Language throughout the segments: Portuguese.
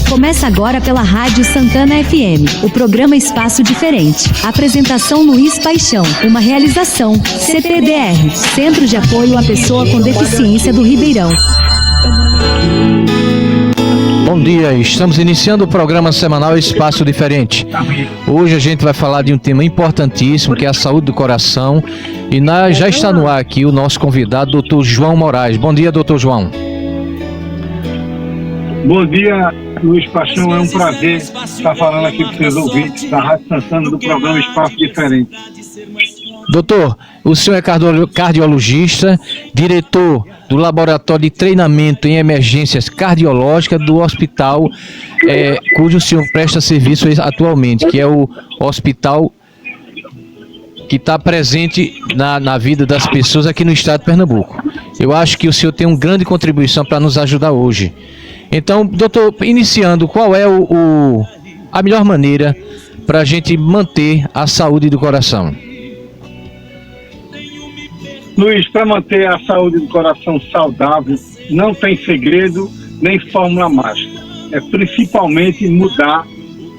Começa agora pela Rádio Santana FM, o programa Espaço Diferente. Apresentação Luiz Paixão, uma realização CPDR, Centro de Apoio à Pessoa com Deficiência do Ribeirão. Bom dia, estamos iniciando o programa semanal Espaço Diferente. Hoje a gente vai falar de um tema importantíssimo, que é a saúde do coração. E já está no ar aqui o nosso convidado, Dr. João Moraes. Bom dia, Dr. João. Bom dia, Luiz Paixão. É um prazer estar falando aqui para os seus ouvintes da Rádio Santana do programa Espaço Diferente. Doutor, o senhor é cardiologista, diretor do Laboratório de Treinamento em Emergências Cardiológicas do hospital cujo o senhor presta serviço atualmente, que é o hospital que está presente na vida das pessoas aqui no estado de Pernambuco. Eu acho que o senhor tem uma grande contribuição para nos ajudar hoje. Então, doutor, iniciando, qual é a melhor maneira para a gente manter a saúde do coração? Luiz, para manter a saúde do coração saudável, não tem segredo nem fórmula mágica. É principalmente mudar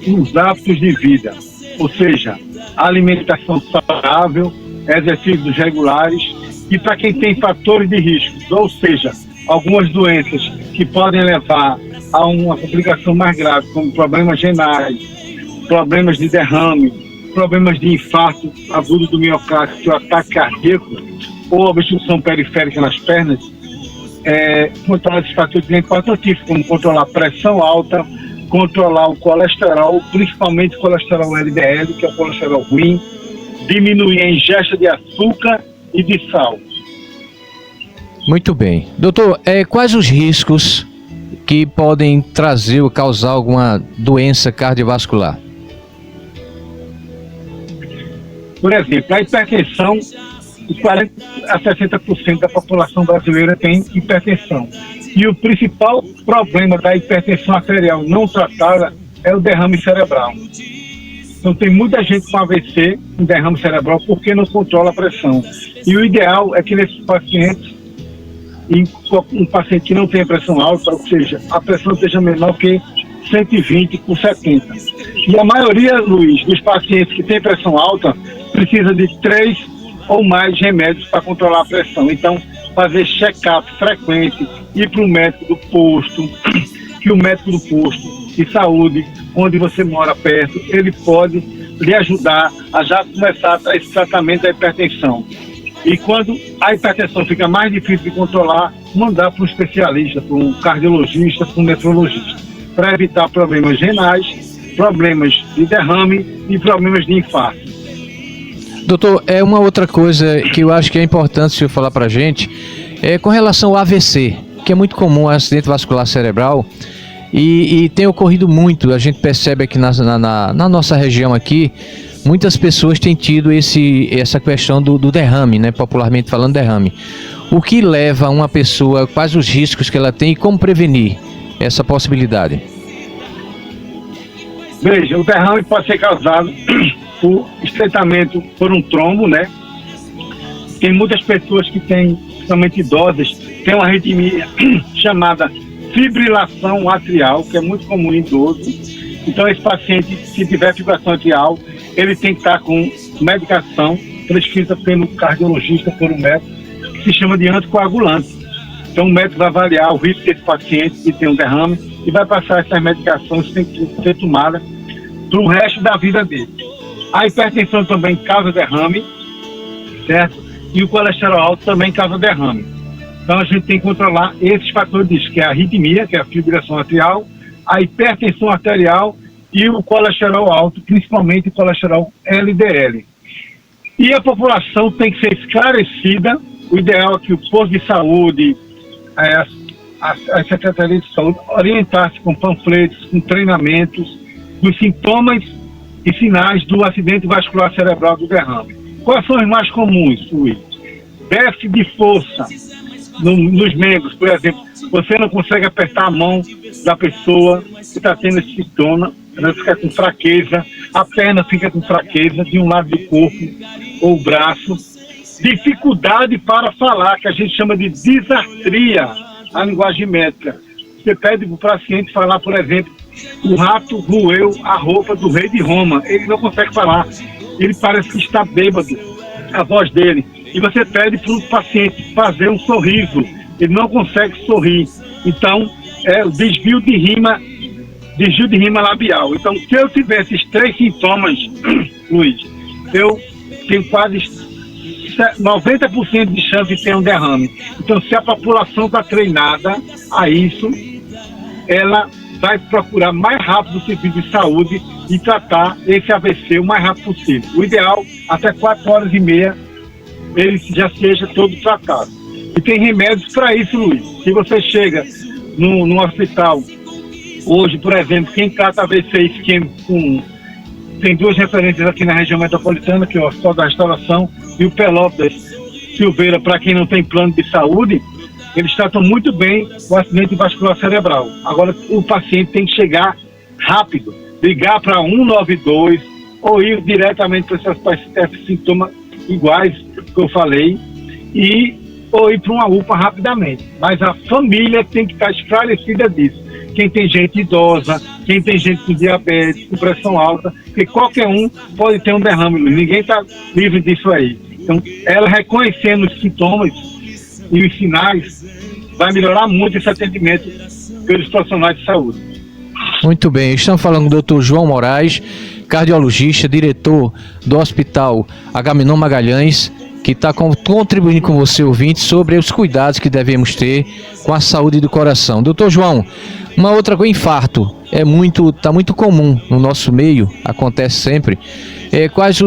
os hábitos de vida, ou seja, alimentação saudável, exercícios regulares e para quem tem fatores de risco, ou seja, algumas doenças que podem levar a uma complicação mais grave, como problemas renais, problemas de derrame, problemas de infarto agudo do miocárdio, ataque cardíaco ou obstrução periférica nas pernas, controlar esses fatores é importantíssimo, como controlar a pressão alta, controlar o colesterol, principalmente o colesterol LDL, que é o colesterol ruim, diminuir a ingesta de açúcar e de sal. Muito bem. Doutor, quais os riscos que podem trazer ou causar alguma doença cardiovascular? Por exemplo, a hipertensão, de 40% a 60% da população brasileira tem hipertensão. E o principal problema da hipertensão arterial não tratada é o derrame cerebral. Então tem muita gente com AVC, com derrame cerebral, porque não controla a pressão. E o ideal é que nesses pacientes, um paciente que não tem pressão alta, ou seja, a pressão seja menor que 120 por 70. E a maioria, Luiz, dos pacientes que têm pressão alta precisa de 3 ou mais remédios para controlar a pressão. Então, fazer check-up frequente, ir para o médico do posto, que o médico do posto de saúde, onde você mora perto, ele pode lhe ajudar a já começar esse tratamento da hipertensão. E quando a hipertensão fica mais difícil de controlar, mandar para um especialista, para um cardiologista, para um nefrologista, para evitar problemas renais, problemas de derrame e problemas de infarto. Doutor, uma outra coisa que eu acho que é importante o senhor falar para a gente, com relação ao AVC, que é muito comum, o acidente vascular cerebral, e tem ocorrido muito, a gente percebe aqui na nossa região aqui, muitas pessoas têm tido essa questão do derrame, né, popularmente falando derrame. O que leva uma pessoa, quais os riscos que ela tem e como prevenir essa possibilidade? Veja, o derrame pode ser causado por estreitamento por um trombo, né? Tem muitas pessoas que têm, principalmente idosas, tem uma arritmia chamada fibrilação atrial, que é muito comum em idoso. Então esse paciente, se tiver fibrilação atrial, ele tem que estar com medicação prescrita pelo cardiologista, por um médico, que se chama de anticoagulante. Então o médico vai avaliar o risco desse paciente que tem um derrame e vai passar essas medicações que tem que ser tomada para o resto da vida dele. A hipertensão também causa derrame, certo? E o colesterol alto também causa derrame. Então a gente tem que controlar esses fatores disso, que é a arritmia, que é a fibrilação atrial, a hipertensão arterial e o colesterol alto, principalmente o colesterol LDL. E a população tem que ser esclarecida. O ideal é que o posto de saúde, a Secretaria de Saúde, orientasse com panfletos, com treinamentos, dos sintomas e sinais do acidente vascular cerebral do derrame. Quais são os mais comuns, Luiz? Déficit de força nos membros, por exemplo. Você não consegue apertar a mão da pessoa que está tendo esse sintoma, ela fica com fraqueza, a perna fica com fraqueza de um lado do corpo ou o braço. Dificuldade para falar, que a gente chama de disartria, a linguagem médica. Você pede para o paciente falar, por exemplo, o rato roeu a roupa do rei de Roma. Ele não consegue falar. Ele parece que está bêbado, a voz dele. E você pede para o paciente fazer um sorriso. Ele não consegue sorrir. Então, é o desvio de rima labial. Então, se eu tiver esses 3 sintomas, Luiz, eu tenho quase 90% de chance de ter um derrame. Então, se a população está treinada a isso, ela vai procurar mais rápido o serviço de saúde e tratar esse AVC o mais rápido possível. O ideal, até 4h30, ele já seja todo tratado. E tem remédios para isso, Luiz. Se você chega no hospital, hoje, por exemplo, quem trata AVC isquêmico tem 2 referências aqui na região metropolitana, que é o Hospital da Restauração e o Pelotas Silveira, para quem não tem plano de saúde, eles tratam muito bem o acidente vascular cerebral. Agora, o paciente tem que chegar rápido, ligar para 192 ou ir diretamente para esses sintomas iguais que eu falei, ou ir para uma UPA rapidamente. Mas a família tem que estar esclarecida disso. Quem tem gente idosa, quem tem gente com diabetes, com pressão alta, porque qualquer um pode ter um derrame, ninguém está livre disso aí. Então, ela reconhecendo os sintomas e os sinais, vai melhorar muito esse atendimento pelos profissionais de saúde. Muito bem, estamos falando com o Dr. João Moraes, cardiologista, diretor do Hospital Agamenon Magalhães, que está contribuindo com você, ouvinte, sobre os cuidados que devemos ter com a saúde do coração. Doutor João, uma outra coisa, infarto, está muito comum no nosso meio, acontece sempre. Quais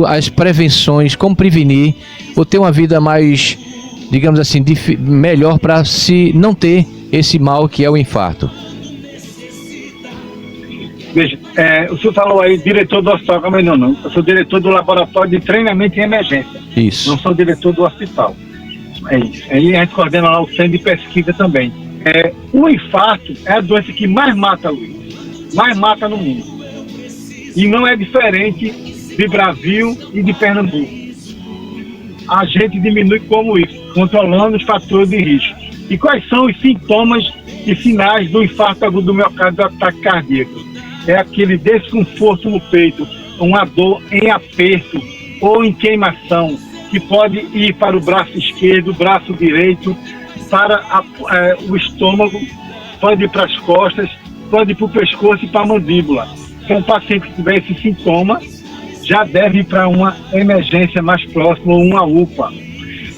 as prevenções, como prevenir ou ter uma vida mais, digamos assim, melhor para se não ter esse mal que é o infarto? Veja, o senhor falou aí, diretor do hospital, não. Eu sou diretor do laboratório de treinamento em emergência. Isso. Não sou diretor do hospital. É isso. Aí a gente coordena lá o centro de pesquisa também. O infarto é a doença que mais mata, Luiz. Mais mata no mundo. E não é diferente de Brasil e de Pernambuco. A gente diminui como isso, controlando os fatores de risco. E quais são os sintomas e sinais do infarto agudo do miocárdio, do ataque cardíaco? É aquele desconforto no peito, uma dor em aperto ou em queimação, que pode ir para o braço esquerdo, braço direito, para o estômago, pode ir para as costas, pode ir para o pescoço e para a mandíbula. Então, o paciente que tiver esse sintoma já deve ir para uma emergência mais próxima ou uma UPA.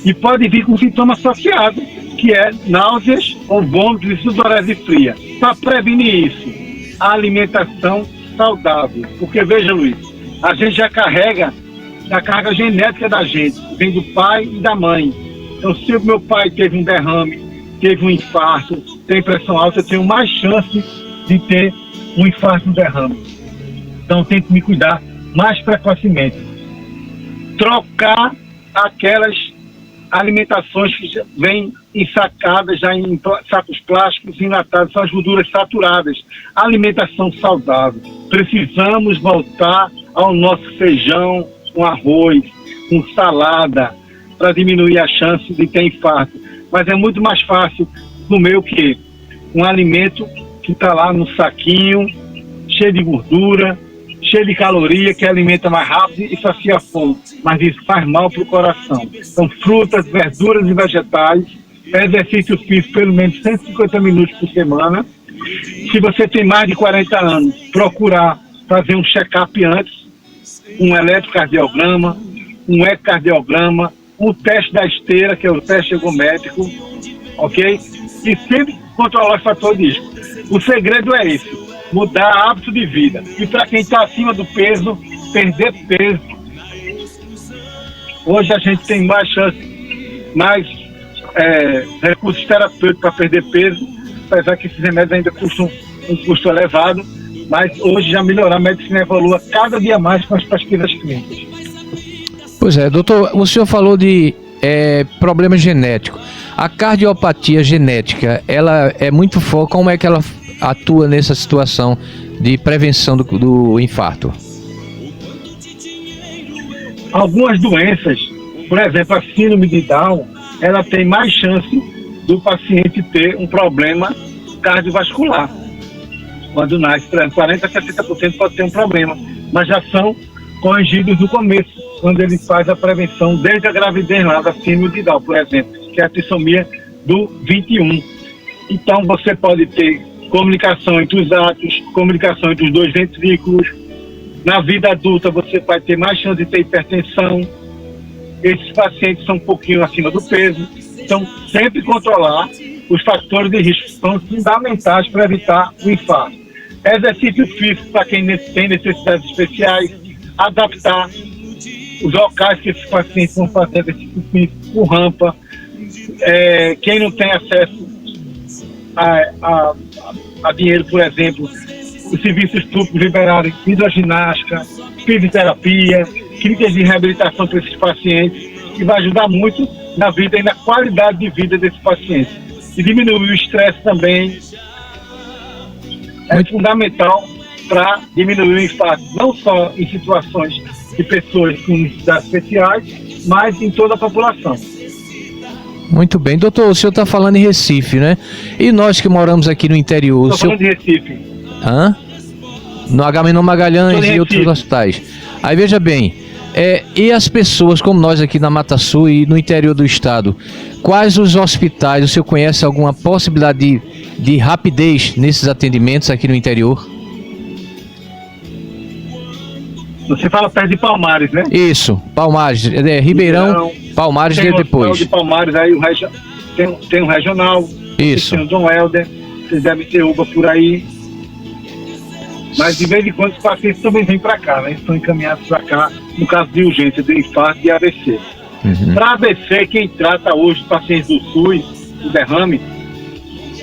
E pode vir com sintoma associado, que é náuseas ou vômitos e sudorese fria. Para prevenir isso, a alimentação saudável. Porque, veja, Luiz, a gente já carrega a carga genética da gente, vem do pai e da mãe. Então, se o meu pai teve um derrame, teve um infarto, tem pressão alta, eu tenho mais chance de ter um infarto e um derrame. Então, tenho que me cuidar mais precocemente. Trocar aquelas alimentações que já vêm ensacadas, já em sacos plásticos enlatados, são as gorduras saturadas. Alimentação saudável. Precisamos voltar ao nosso feijão com arroz, com salada, para diminuir a chance de ter infarto. Mas é muito mais fácil comer o quê? Um alimento que está lá no saquinho, cheio de gordura, cheio de caloria, que alimenta mais rápido e sacia a fome. Mas isso faz mal para o coração. Então, frutas, verduras e vegetais, exercício físico pelo menos 150 minutos por semana. Se você tem mais de 40 anos, procurar fazer um check-up antes, um eletrocardiograma, um ecocardiograma, um teste da esteira, que é o teste ergométrico, ok? E sempre controlar os fatores de risco. O segredo é esse, mudar hábito de vida. E para quem está acima do peso, perder peso. Hoje a gente tem mais chance, mais recursos terapêuticos para perder peso, apesar que esses remédios ainda custam um custo elevado, mas hoje já melhorar, a medicina evolua cada dia mais com as pesquisas clínicas. Pois é, doutor, o senhor falou de problema genético. A cardiopatia genética, ela é muito forte, como é que ela atua nessa situação de prevenção do infarto? Algumas doenças, por exemplo, a síndrome de Down, ela tem mais chance do paciente ter um problema cardiovascular. quando nasce, por exemplo, 40% a 60% pode ter um problema, mas já são corrigidos no começo, quando ele faz a prevenção desde a gravidez lá da síndrome de Down, por exemplo, que é a trissomia do 21. Então você pode ter comunicação entre os átomos, comunicação entre os dois ventrículos. Na vida adulta você vai ter mais chance de ter hipertensão. Esses pacientes são um pouquinho acima do peso. Então, sempre controlar os fatores de risco são fundamentais para evitar o infarto. Exercício físico para quem tem necessidades especiais, adaptar os locais que esses pacientes vão fazer exercício físico com rampa. Quem não tem acesso a dinheiro, por exemplo, os serviços públicos liberarem hidroginástica, fisioterapia, clínicas de reabilitação para esses pacientes, que vai ajudar muito na vida e na qualidade de vida desses pacientes. E diminuir o estresse também é fundamental para diminuir o infarto, não só em situações de pessoas com necessidades especiais, mas em toda a população. Muito bem. Doutor, o senhor está falando em Recife, né? E nós que moramos aqui no interior... Estou falando de Recife. No Agamenon Magalhães e outros hospitais. Aí veja bem, e as pessoas como nós aqui na Mata Sul e no interior do estado, quais os hospitais, o senhor conhece alguma possibilidade de rapidez nesses atendimentos aqui no interior? Você fala perto de Palmares, né? Isso, Palmares, Ribeirão, Palmares tem depois. De Palmares, aí tem um regional, isso. Tem o Dom Helder, vocês devem ter UBA por aí. Mas de vez em quando os pacientes também vêm para cá, né? Estão encaminhados para cá, no caso de urgência, de infarto e AVC. Para AVC, quem trata hoje os pacientes do SUS, do derrame,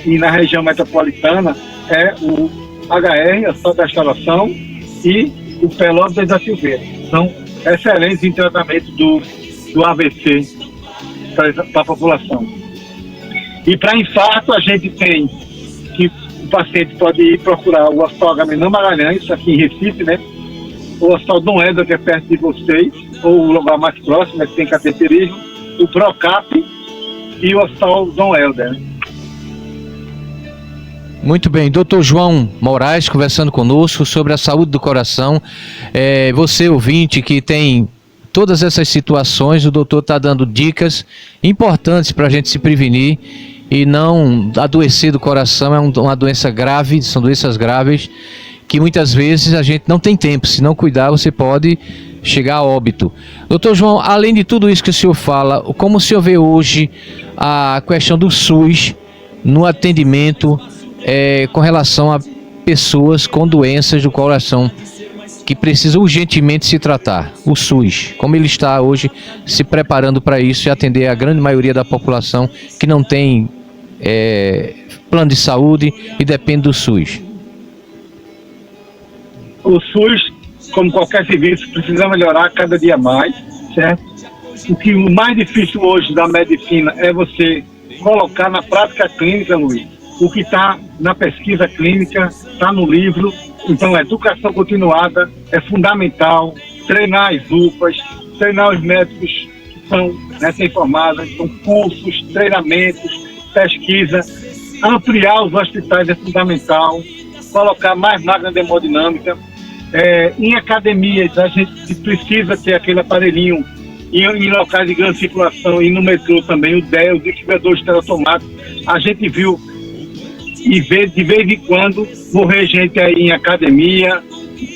e na região metropolitana, é o HR, Hospital da Instalação, e o Pelópolis da Silveira. São excelentes em tratamento do AVC para a população. E para infarto, a gente tem que o paciente pode ir procurar o Hospital Agamenon Magalhães, aqui em Recife, né? O Hospital Dom Helder, que é perto de vocês, ou o lugar mais próximo, né, que tem cateterismo, o Procap e o Hospital Dom Helder, né? Muito bem, doutor João Moraes conversando conosco sobre a saúde do coração. Você, ouvinte, que tem todas essas situações, o doutor está dando dicas importantes para a gente se prevenir e não adoecer do coração. É uma doença grave, são doenças graves que muitas vezes a gente não tem tempo. Se não cuidar, você pode chegar a óbito. Doutor João, além de tudo isso que o senhor fala, como o senhor vê hoje a questão do SUS no atendimento com relação a pessoas com doenças do coração que precisam urgentemente se tratar, o SUS, como ele está hoje se preparando para isso e atender a grande maioria da população que não tem plano de saúde e depende do SUS? O SUS, como qualquer serviço, precisa melhorar cada dia mais, certo? O mais difícil hoje da medicina é você colocar na prática clínica, Luiz, o que está na pesquisa clínica, está no livro. Então, a educação continuada é fundamental, treinar as UPAs, treinar os médicos que são recém-formados, então, cursos, treinamentos, pesquisa, ampliar os hospitais é fundamental, colocar mais máquina de hemodinâmica. Em academias, a gente precisa ter aquele aparelhinho em locais de grande circulação e no metrô também, o DEL, o distribuidor de automático. A gente viu e vê de vez em quando morrer gente aí em academia,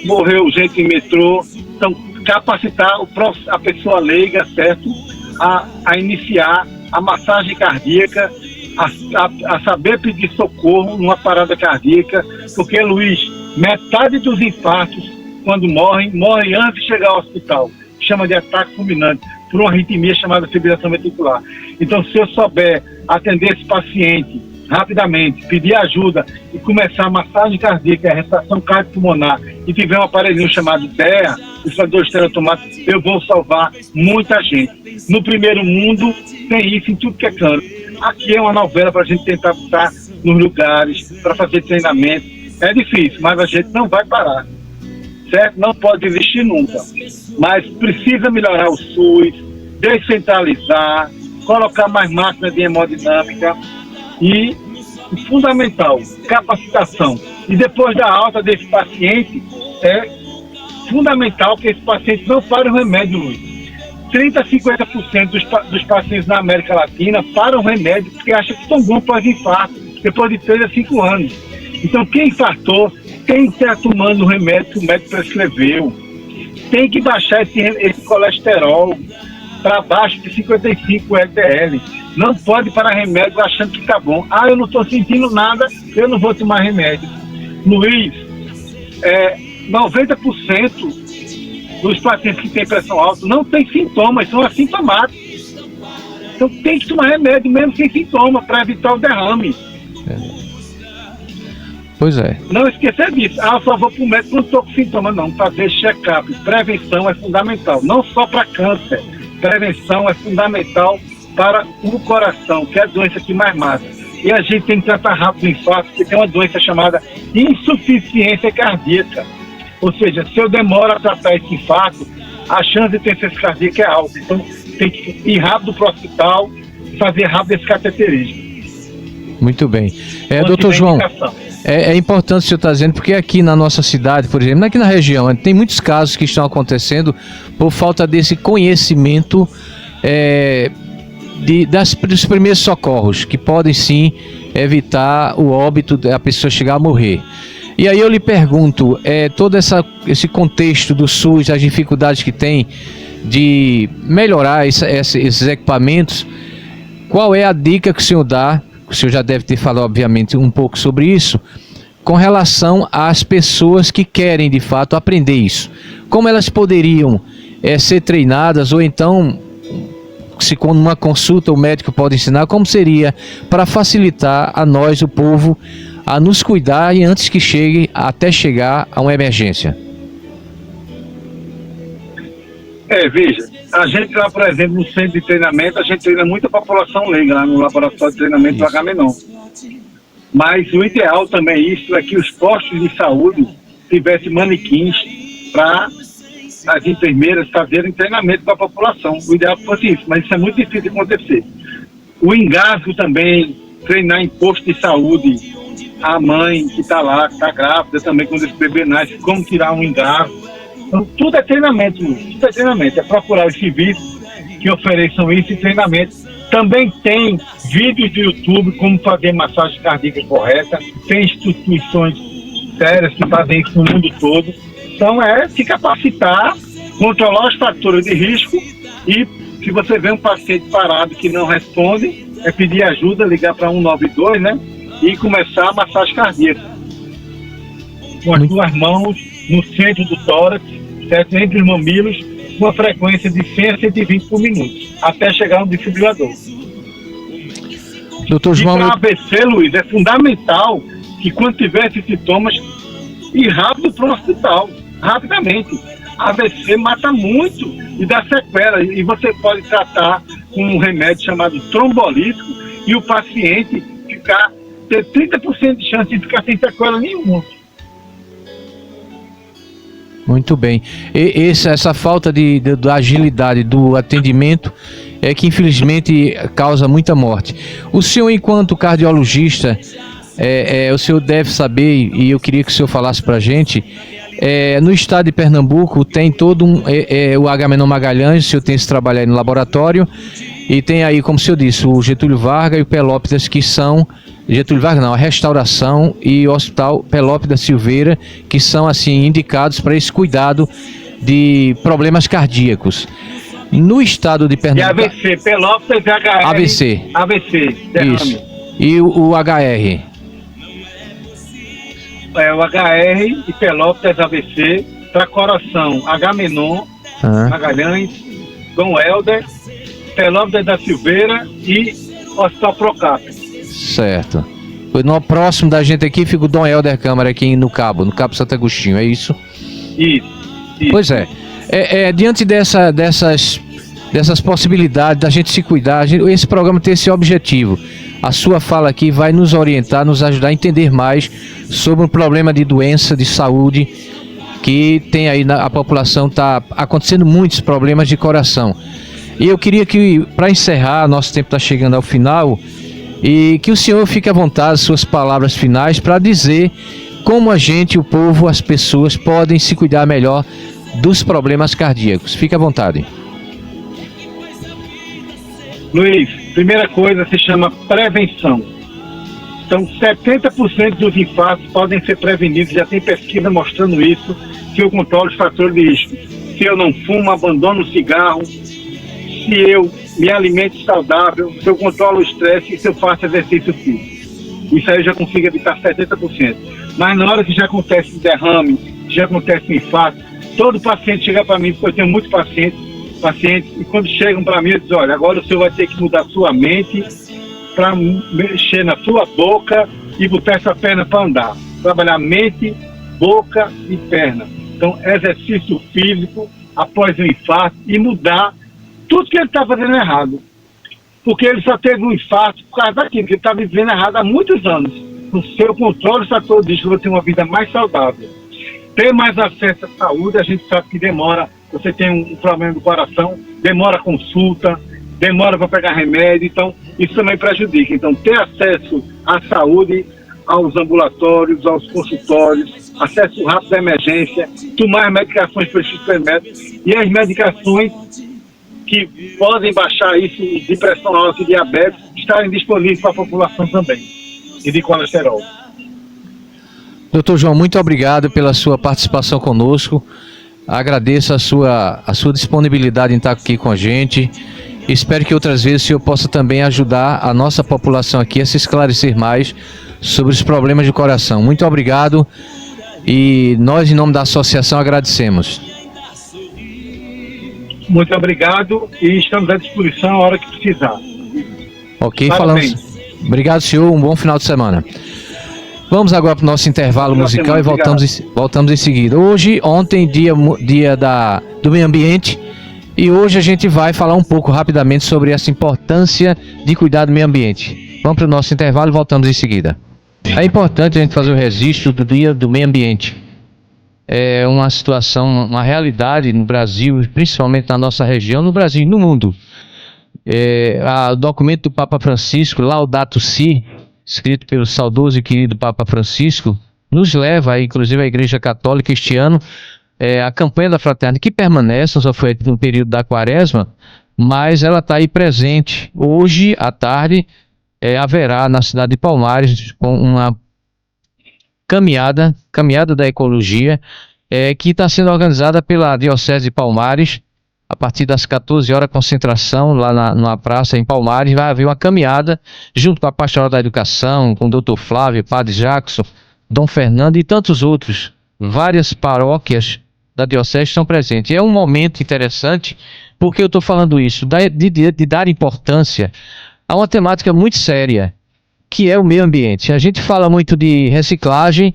morreu gente em metrô. Então, capacitar a pessoa leiga, certo, a iniciar a massagem cardíaca, a saber pedir socorro numa parada cardíaca, porque, Luiz, metade dos infartos, quando morrem antes de chegar ao hospital. Chama de ataque fulminante, por uma arritmia chamada fibrilação ventricular. Então, se eu souber atender esse paciente rapidamente, pedir ajuda e começar a massagem cardíaca, a respiração cardiopulmonar, e tiver um aparelhinho chamado DEA, distribuidor de automático, eu vou salvar muita gente. No primeiro mundo, tem isso em tudo que é canto. Aqui é uma novela para a gente tentar estar nos lugares, para fazer treinamento. É difícil, mas a gente não vai parar, certo? Não pode desistir nunca. Mas precisa melhorar o SUS, descentralizar, colocar mais máquinas de hemodinâmica e, fundamental, capacitação. E depois da alta desse paciente, é fundamental que esse paciente não pare o remédio, Luiz. 30% a 50% dos pacientes na América Latina param o remédio porque acham que estão bons pós-infarto, depois de 3 a 5 anos. Então, quem infartou tem que estar tomando o remédio que o médico prescreveu. Tem que baixar esse colesterol para baixo de 55 LDL. Não pode parar remédio achando que está bom. Eu não estou sentindo nada, eu não vou tomar remédio. Luiz, 90% dos pacientes que têm pressão alta não têm sintomas, são assintomáticos. Então tem que tomar remédio mesmo sem sintoma para evitar o derrame. Pois é. Não esquecer disso. Eu só vou para o médico quando estou com sintoma. Não, fazer check-up. Prevenção é fundamental, não só para câncer. Prevenção é fundamental para o coração, que é a doença que mais mata. E a gente tem que tratar rápido o infarto, porque tem uma doença chamada insuficiência cardíaca. Ou seja, se eu demoro a tratar esse infarto, a chance de ter insuficiência cardíaca é alta. Então, tem que ir rápido para o hospital e fazer rápido esse cateterismo. Muito bem. Doutor João, é importante o senhor estar dizendo, porque aqui na nossa cidade, por exemplo, aqui na região, tem muitos casos que estão acontecendo por falta desse conhecimento dos primeiros socorros, que podem sim evitar o óbito da pessoa chegar a morrer. E aí eu lhe pergunto, todo esse contexto do SUS, as dificuldades que tem de melhorar esses equipamentos, qual é a dica que o senhor dá? O senhor já deve ter falado, obviamente, um pouco sobre isso, com relação às pessoas que querem, de fato, aprender isso. Como elas poderiam ser treinadas, ou então, se com uma consulta o médico pode ensinar, como seria para facilitar a nós, o povo, a nos cuidar e antes que chegue, até chegar a uma emergência? Veja, a gente lá, por exemplo, no centro de treinamento, a gente treina muita população leiga lá no laboratório de treinamento do Agamenon. Mas o ideal também é que os postos de saúde tivessem manequins para as enfermeiras fazerem treinamento para a população. O ideal fosse isso, mas isso é muito difícil de acontecer. O engasgo também, treinar em posto de saúde, a mãe que está lá, que está grávida também, quando esse bebê nasce, como tirar um engasgo. Então, tudo é treinamento, tudo é treinamento. É procurar os serviços que ofereçam isso e treinamento. Também tem vídeos do YouTube como fazer massagem cardíaca correta. Tem instituições sérias que fazem isso no mundo todo. Então se capacitar, controlar os fatores de risco e se você vê um paciente parado que não responde, pedir ajuda, ligar para 192, né? E começar a massagem cardíaca. Com as duas mãos no centro do tórax, certo? Entre os mamilos, com uma frequência de 100 a 120 por minuto, até chegar no desfibrilador. Doutor João, para AVC, Luiz, é fundamental que quando tiver esses sintomas, ir rápido para o hospital, rapidamente. AVC mata muito e dá sequela, e você pode tratar com um remédio chamado trombolítico e o paciente ter 30% de chance de ficar sem sequela nenhuma. Muito bem. Essa falta da agilidade do atendimento é que infelizmente causa muita morte. O senhor, enquanto cardiologista, o senhor deve saber, e eu queria que o senhor falasse para a gente, no estado de Pernambuco tem todo o Agamenon Magalhães, o senhor tem esse trabalho aí no laboratório, e tem aí, como o senhor disse, o Getúlio Vargas e o Pelópidas, que são... Getúlio Vargas não, a Restauração e o Hospital Pelópidas Silveira, que são assim indicados para esse cuidado de problemas cardíacos. No estado de Pernambuco... E AVC, Pelópidas e HR. AVC, derrame. Isso. E o HR? O HR e Pelópidas AVC, para coração, Agamenon, Magalhães, Dom Helder, Pelópidas da Silveira e Hospital Procap. Certo. No próximo da gente aqui fica o Dom Helder Câmara aqui no Cabo Santo Agostinho, é isso? Isso. Pois é. Diante dessas possibilidades da gente se cuidar, esse programa tem esse objetivo. A sua fala aqui vai nos orientar, nos ajudar a entender mais sobre um problema de doença, de saúde, que tem aí a população, está acontecendo muitos problemas de coração. E eu queria que, para encerrar, nosso tempo está chegando ao final, e que o senhor fique à vontade, suas palavras finais, para dizer como a gente, o povo, as pessoas podem se cuidar melhor dos problemas cardíacos. Fique à vontade. Luiz, primeira coisa se chama prevenção. Então, 70% dos infartos podem ser prevenidos, já tem pesquisa mostrando isso, se eu controlo os fatores de risco. Se eu não fumo, abandono o cigarro, se eu me alimento saudável, se eu controlo o estresse e se eu faço exercício físico. Isso aí eu já consigo evitar 70%. Mas na hora que já acontece derrame, já acontece infarto, todo paciente chega para mim, porque eu tenho muitos pacientes, e quando chegam para mim, eu digo, olha, agora o senhor vai ter que mudar sua mente para mexer na sua boca e botar essa perna para andar. Trabalhar mente, boca e perna. Então, exercício físico após o infarto e mudar tudo que ele está fazendo errado. Porque ele só teve um infarto por causa daquilo, que ele está vivendo errado há muitos anos. No seu controle, está todo dia, vai ter uma vida mais saudável. Ter mais acesso à saúde, a gente sabe que demora. Você tem um problema do coração, demora consulta, demora para pegar remédio, então isso também prejudica. Então, ter acesso à saúde, aos ambulatórios, aos consultórios, acesso rápido à emergência, tomar as medicações prescritas e as medicações que podem baixar isso de pressão alta e diabetes, estarem disponíveis para a população também, e de colesterol. Doutor João, muito obrigado pela sua participação conosco. Agradeço a sua disponibilidade em estar aqui com a gente. Espero que outras vezes o senhor possa também ajudar a nossa população aqui a se esclarecer mais sobre os problemas de coração. Muito obrigado e nós, em nome da associação, agradecemos. Muito obrigado e estamos à disposição a hora que precisar. Ok, Parabéns. falamos. Obrigado, senhor. Um bom final de semana. Vamos agora para o nosso intervalo musical e voltamos em seguida. Ontem, dia do meio ambiente, e hoje a gente vai falar um pouco rapidamente sobre essa importância de cuidar do meio ambiente. Vamos para o nosso intervalo e voltamos em seguida. É importante a gente fazer o registro do dia do meio ambiente. É uma situação, uma realidade no Brasil, principalmente na nossa região, no Brasil e no mundo. O documento do Papa Francisco, Laudato Si, escrito pelo saudoso e querido Papa Francisco, nos leva, inclusive a Igreja Católica este ano, a campanha da fraternidade, que permanece, só foi no período da quaresma, mas ela está aí presente. Hoje, à tarde, haverá na cidade de Palmares com uma caminhada da ecologia, que está sendo organizada pela Diocese de Palmares. A partir das 14 horas, concentração lá na praça em Palmares, vai haver uma caminhada junto com a Pastoral da Educação, com o Dr. Flávio, Padre Jackson, Dom Fernando e tantos outros. Várias paróquias da Diocese estão presentes. É um momento interessante, porque eu estou falando isso, de dar importância a uma temática muito séria, que é o meio ambiente. A gente fala muito de reciclagem,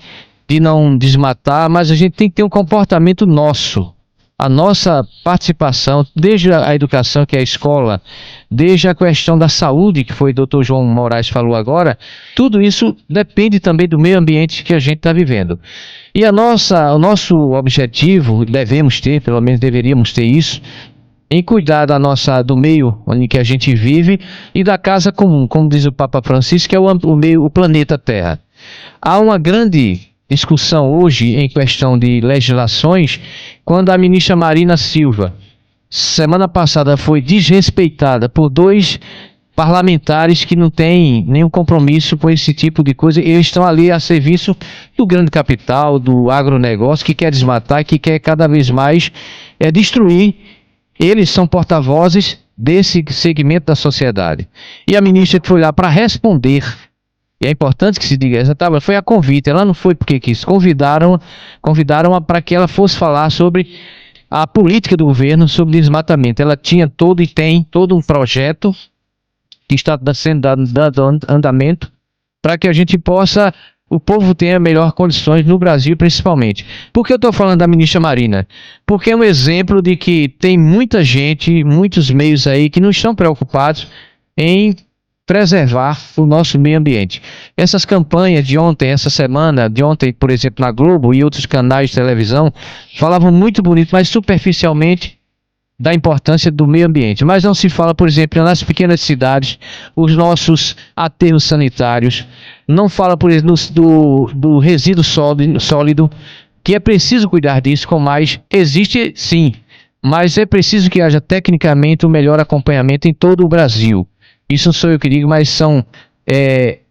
de não desmatar, mas a gente tem que ter um comportamento nosso. A nossa participação, desde a educação, que é a escola, desde a questão da saúde, que foi o Dr. João Moraes falou agora, tudo isso depende também do meio ambiente que a gente está vivendo. E o nosso objetivo, devemos ter, pelo menos deveríamos ter isso, em cuidar do meio em que a gente vive e da casa comum, como diz o Papa Francisco, que é o planeta Terra. Há uma grande discussão hoje em questão de legislações, quando a ministra Marina Silva, semana passada, foi desrespeitada por 2 parlamentares que não têm nenhum compromisso com esse tipo de coisa. Eles estão ali a serviço do grande capital, do agronegócio, que quer desmatar, que quer cada vez mais destruir. Eles são porta-vozes desse segmento da sociedade. E a ministra foi lá para responder. E é importante que se diga, foi a convite, ela não foi porque quis, convidaram-a para que ela fosse falar sobre a política do governo sobre desmatamento. Ela tinha e tem todo um projeto que está sendo dado andamento para que a gente possa, o povo tenha melhores condições no Brasil principalmente. Por que eu estou falando da ministra Marina? Porque é um exemplo de que tem muita gente, muitos meios aí que não estão preocupados em preservar o nosso meio ambiente. Essas campanhas de ontem, por exemplo, na Globo e outros canais de televisão, falavam muito bonito, mas superficialmente da importância do meio ambiente. Mas não se fala, por exemplo, nas pequenas cidades, os nossos aterros sanitários, não fala, por exemplo, do resíduo sólido, que é preciso cuidar disso, com mais, existe sim, mas é preciso que haja tecnicamente um melhor acompanhamento em todo o Brasil. Isso não sou eu que digo, mas são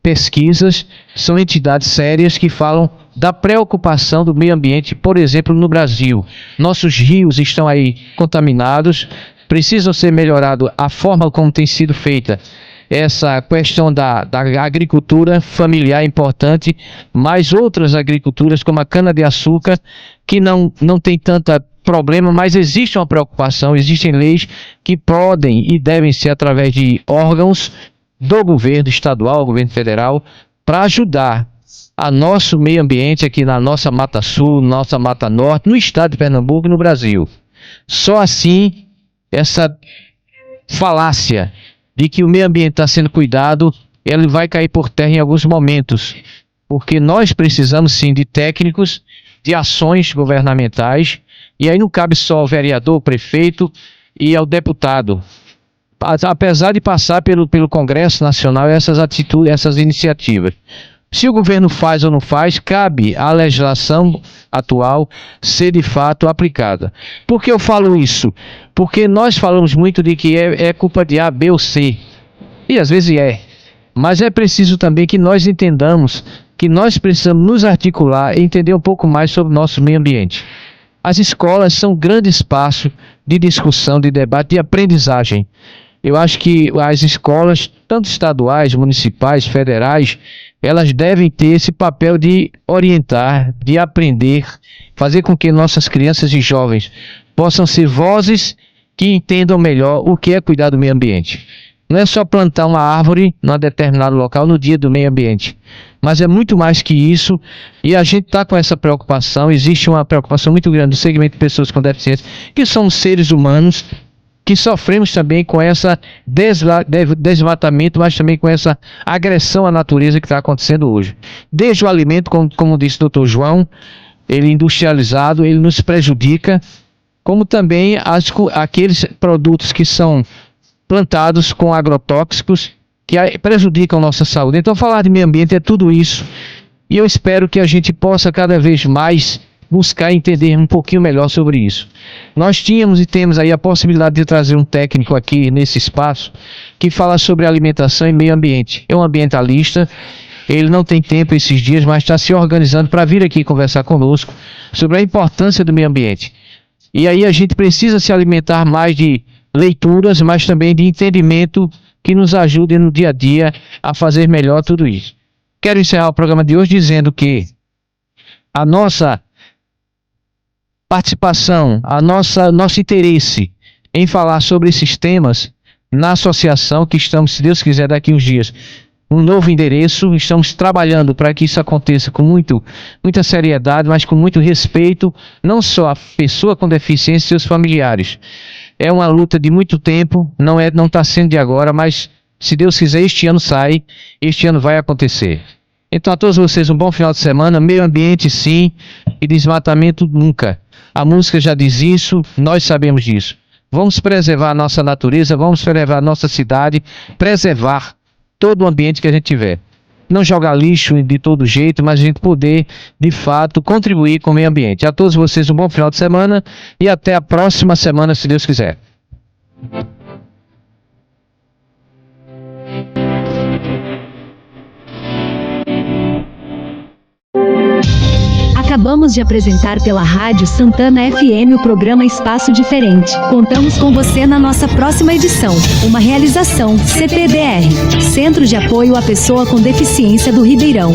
pesquisas, são entidades sérias que falam da preocupação do meio ambiente, por exemplo, no Brasil. Nossos rios estão aí contaminados, precisam ser melhorado a forma como tem sido feita essa questão da agricultura familiar importante, mas outras agriculturas como a cana-de-açúcar, que não tem tanta problema, mas existe uma preocupação, existem leis que podem e devem ser através de órgãos do governo estadual, governo federal, para ajudar a nosso meio ambiente aqui na nossa Mata Sul, nossa Mata Norte, no estado de Pernambuco e no Brasil. Só assim, essa falácia de que o meio ambiente está sendo cuidado, ele vai cair por terra em alguns momentos, porque nós precisamos sim de técnicos, de ações governamentais, e aí não cabe só ao vereador, prefeito e ao deputado. Apesar de passar pelo Congresso Nacional essas atitudes, essas iniciativas. Se o governo faz ou não faz, cabe à legislação atual ser de fato aplicada. Por que eu falo isso? Porque nós falamos muito de que é culpa de A, B ou C. E às vezes é. Mas é preciso também que nós entendamos que nós precisamos nos articular e entender um pouco mais sobre o nosso meio ambiente. As escolas são um grande espaço de discussão, de debate, de aprendizagem. Eu acho que as escolas, tanto estaduais, municipais, federais, elas devem ter esse papel de orientar, de aprender, fazer com que nossas crianças e jovens possam ser vozes que entendam melhor o que é cuidar do meio ambiente. Não é só plantar uma árvore num determinado local no dia do meio ambiente, mas é muito mais que isso, e a gente está com essa preocupação. Existe uma preocupação muito grande do segmento de pessoas com deficiência, que são seres humanos, que sofremos também com essa desmatamento, mas também com essa agressão à natureza que está acontecendo hoje. Desde o alimento, como disse o Dr. João, ele industrializado, ele nos prejudica, como também aqueles produtos que são plantados com agrotóxicos, que prejudicam nossa saúde. Então, falar de meio ambiente é tudo isso, e eu espero que a gente possa cada vez mais buscar entender um pouquinho melhor sobre isso. Nós tínhamos e temos aí a possibilidade de trazer um técnico aqui nesse espaço que fala sobre alimentação e meio ambiente. É um ambientalista, ele não tem tempo esses dias, mas está se organizando para vir aqui conversar conosco sobre a importância do meio ambiente. E aí a gente precisa se alimentar mais de leituras, mas também de entendimento que nos ajude no dia a dia a fazer melhor tudo isso. Quero encerrar o programa de hoje dizendo que a nossa participação, nosso interesse em falar sobre esses temas na associação, que estamos, se Deus quiser, daqui uns dias, um novo endereço, estamos trabalhando para que isso aconteça com muita seriedade, mas com muito respeito, não só à pessoa com deficiência e seus familiares. É uma luta de muito tempo, não está sendo de agora, mas se Deus quiser, este ano sai, este ano vai acontecer. Então a todos vocês um bom final de semana, meio ambiente sim, e desmatamento nunca. A música já diz isso, nós sabemos disso. Vamos preservar a nossa natureza, vamos preservar a nossa cidade, preservar todo o ambiente que a gente tiver. Não jogar lixo de todo jeito, mas a gente poder, de fato, contribuir com o meio ambiente. A todos vocês um bom final de semana e até a próxima semana, se Deus quiser. Acabamos de apresentar pela Rádio Santana FM o programa Espaço Diferente. Contamos com você na nossa próxima edição. Uma realização CPDR, Centro de Apoio à Pessoa com Deficiência do Ribeirão.